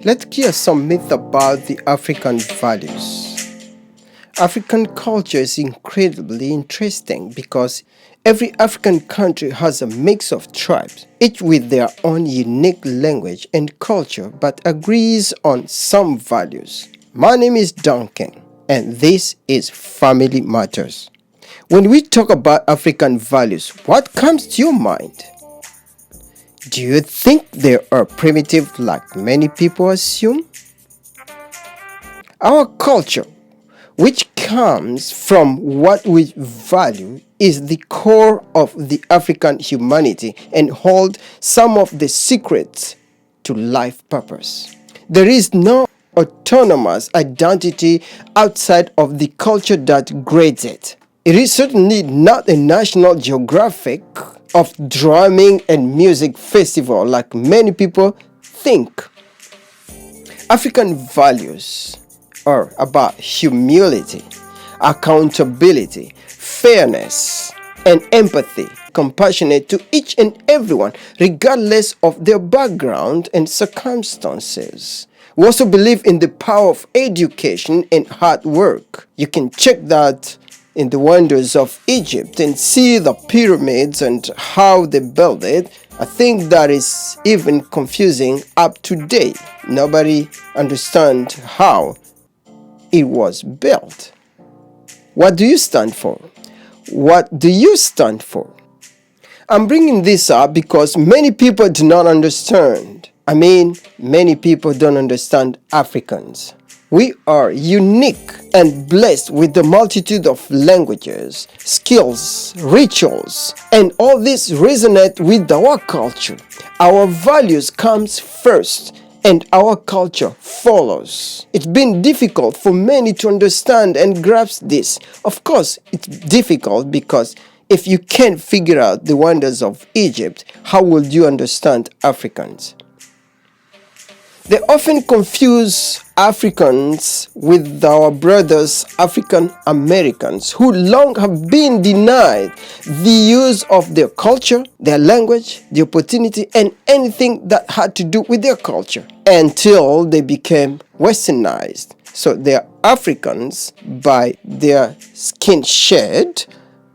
Let's clear some myth about the African values. African culture is incredibly interesting because every African country has a mix of tribes, each with their own unique language and culture, but agrees on some values. My name is Duncan, and this is Family Matters. When we talk about African values, what comes to your mind? Do you think they are primitive like many people assume? Our culture, which comes from what we value, is the core of the African humanity and holds some of the secrets to life purpose. There is no autonomous identity outside of the culture that grades it. It is certainly not a National Geographic of drumming and music festival like many people think. African values are about humility, accountability, fairness, and empathy, compassionate to each and everyone, regardless of their background and circumstances. We also believe in the power of education and hard work. You can check that in the wonders of Egypt and see the pyramids and how they built it. I think that is even confusing up to date. Nobody understands how it was built. What do you stand for? What do you stand for? I'm bringing this up because many people do not understand. Many people don't understand Africans. We are unique and blessed with the multitude of languages, skills, rituals, and all this resonate with our culture. Our values comes first and our culture follows. It's been difficult for many to understand and grasp this. Of course, it's difficult because if you can't figure out the wonders of Egypt, how will you understand Africans? They often confuse Africans with our brothers African Americans who long have been denied the use of their culture, their language, the opportunity, and anything that had to do with their culture until they became westernized. So they are Africans by their skin shade,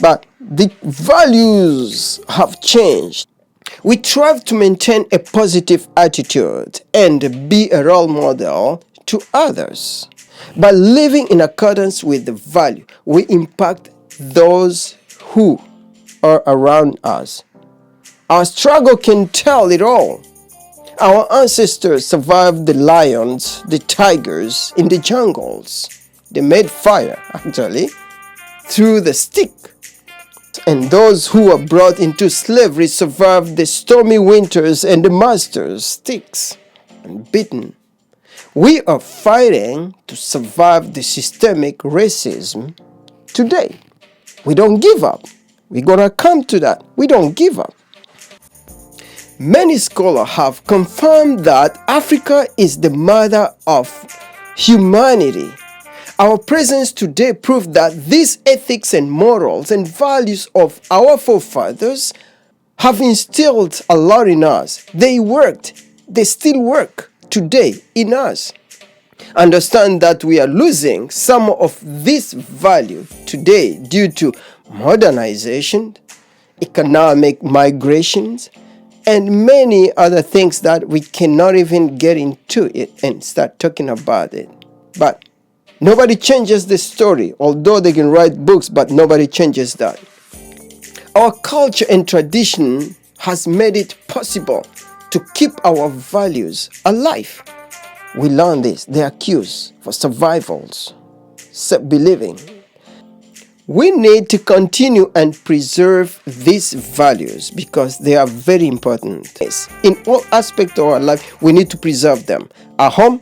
but the values have changed. We strive to maintain a positive attitude and be a role model to others. By living in accordance with the value, we impact those who are around us. Our struggle can tell it all. Our ancestors survived the lions, the tigers in the jungles. They made fire, actually, through the stick. And those who were brought into slavery survived the stormy winters and the master's sticks and beaten. We are fighting to survive the systemic racism today. We don't give up. We're going to come to that. We don't give up. Many scholars have confirmed that Africa is the mother of humanity. Our presence today proves that these ethics and morals and values of our forefathers have instilled a lot in us. They worked. They still work today in us. Understand that we are losing some of this value today due to modernization, economic migrations, and many other things that we cannot even get into it and start talking about it. But nobody changes the story, although they can write books, but nobody changes that. Our culture and tradition has made it possible to keep our values alive. We learn this. They are cues for survivals, self-believing. We need to continue and preserve these values because they are very important. In all aspects of our life, we need to preserve them. At home,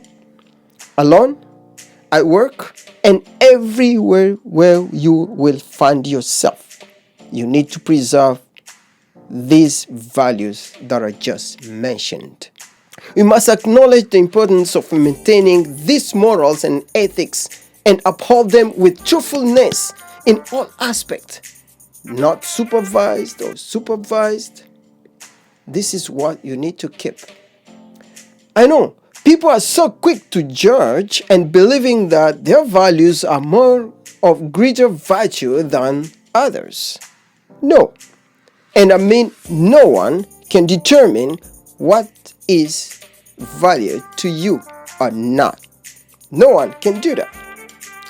alone, at work, and everywhere where you will find yourself. You need to preserve these values that are just mentioned. We must acknowledge the importance of maintaining these morals and ethics and uphold them with truthfulness in all aspects. Not supervised or supervised. This is what you need to keep. I know People are so quick to judge and believing that their values are more of greater virtue than others. No, and I mean no one can determine what is valued to you or not. No one can do that.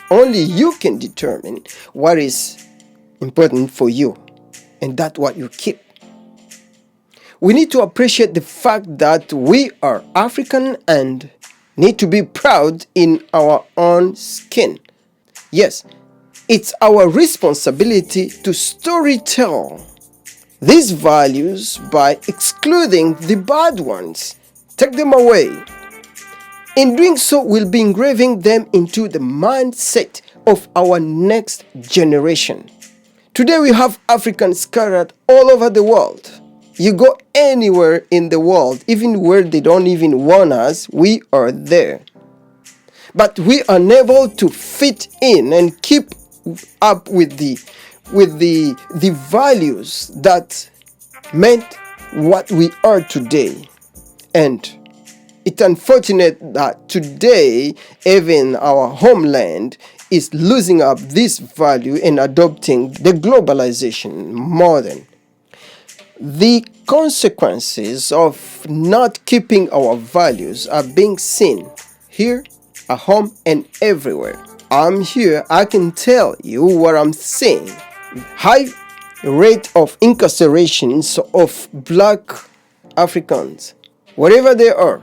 Only you can determine what is important for you, and that's what you keep. We need to appreciate the fact that we are African and need to be proud in our own skin. Yes, it's our responsibility to storytell these values by excluding the bad ones. Take them away. In doing so, we'll be engraving them into the mindset of our next generation. Today we have Africans scattered all over the world. You go anywhere in the world, even where they don't even want us, we are there. But we are unable to fit in and keep up with the values that meant what we are today. And it's unfortunate that today, even our homeland is losing up this value and adopting the globalization modern. The consequences of not keeping our values are being seen here, at home, and everywhere. I'm here, I can tell you what I'm seeing. High rate of incarcerations of black Africans, wherever they are.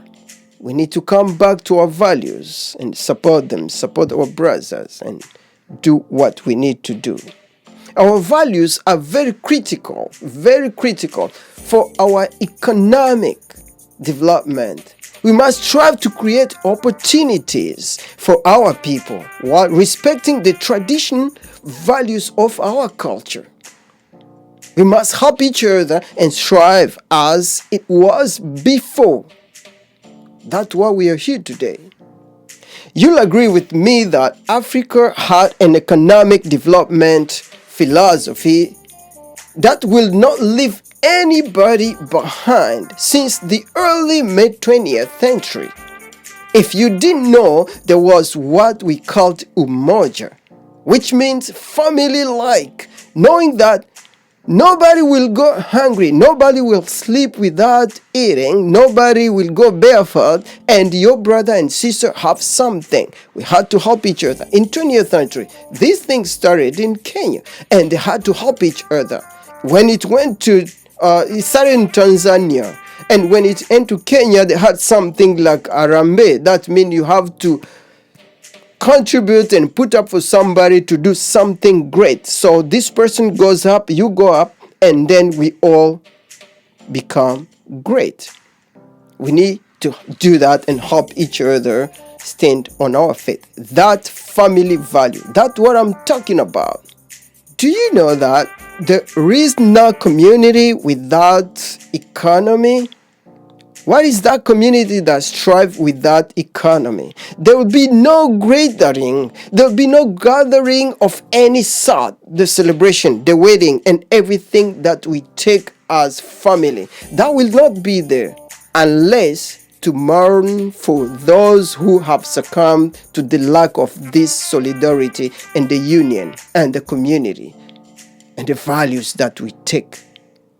We need to come back to our values and support them, support our brothers, and do what we need to do. Our values are very critical for our economic development. We must strive to create opportunities for our people while respecting the tradition values of our culture. We must help each other and strive as it was before. That's why we are here today. You'll agree with me that Africa had an economic development philosophy that will not leave anybody behind since the early mid-20th century. If you didn't know, there was what we called umoja, which means family-like, knowing that nobody will go hungry, nobody will sleep without eating, nobody will go barefoot, and your brother and sister have something. We had to help each other. In 20th century, these things started in Kenya, and they had to help each other. When it went to, it started in Tanzania, and when it went to Kenya, they had something like Arambe. That means you have to contribute and put up for somebody to do something great. So this person goes up, you go up, and then we all become great. We need to do that and help each other stand on our feet. That family value, that's what I'm talking about. Do you know that there is no community without economy? What is that community that strives with that economy? There will be no gathering. There will be no gathering of any sort. The celebration, the wedding, and everything that we take as family. That will not be there unless to mourn for those who have succumbed to the lack of this solidarity and the union and the community and the values that we take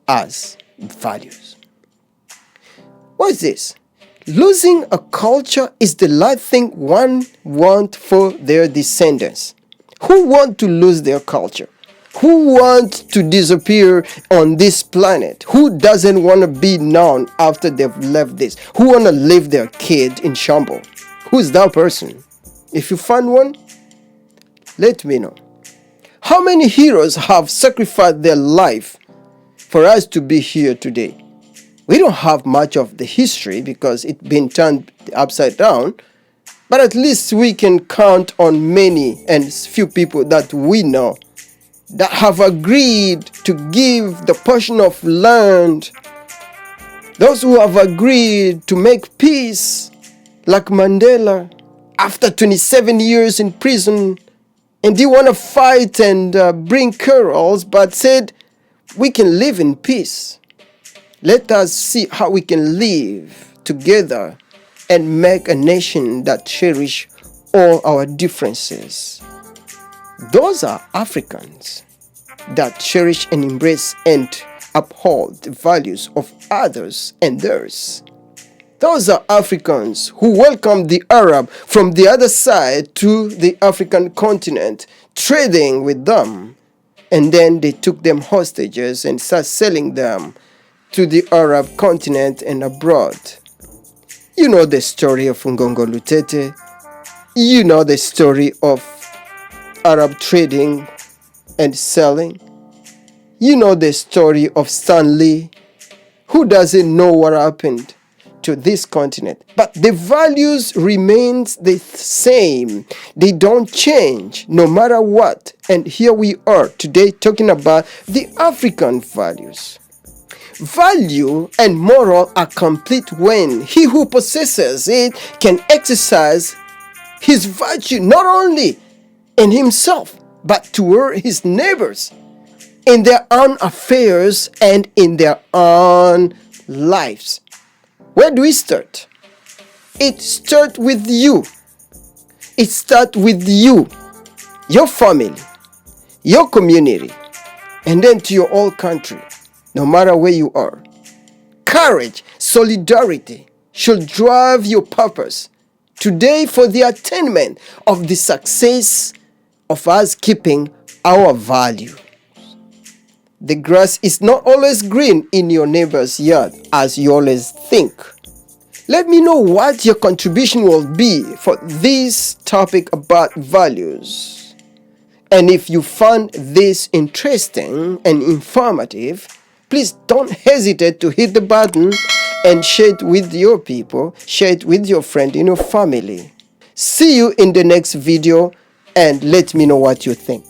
as values. What is this? Losing a culture is the last thing one wants for their descendants. Who want to lose their culture? Who wants to disappear on this planet? Who doesn't want to be known after they've left this? Who want to leave their kid in shambles? Who's that person? If you find one, let me know. How many heroes have sacrificed their life for us to be here today? We don't have much of the history because it's been turned upside down, but at least we can count on many and few people that we know that have agreed to give the portion of land, those who have agreed to make peace, like Mandela, after 27 years in prison, and he want to fight and bring quarrels, but said, we can live in peace. Let us see how we can live together and make a nation that cherish all our differences. Those are Africans that cherish and embrace and uphold the values of others and theirs. Those are Africans who welcomed the Arab from the other side to the African continent, trading with them, and then they took them hostages and started selling them to the Arab continent and abroad. You know the story of Ngongo Lutete. You know the story of Arab trading and selling. You know the story of Stanley. Who doesn't know what happened to this continent? But the values remains the same. They don't change no matter what. And here we are today talking about the African values. Value and moral are complete when he who possesses it can exercise his virtue not only in himself but toward his neighbors, in their own affairs and in their own lives. Where do we start? It starts with you. It starts with you, your family, your community, and then to your whole country, no matter where you are. Courage, solidarity should drive your purpose today for the attainment of the success of us keeping our value. The grass is not always green in your neighbor's yard as you always think. Let me know what your contribution will be for this topic about values. And if you found this interesting and informative, please don't hesitate to hit the button and share it with your people, share it with your friend and your family. See you in the next video and let me know what you think.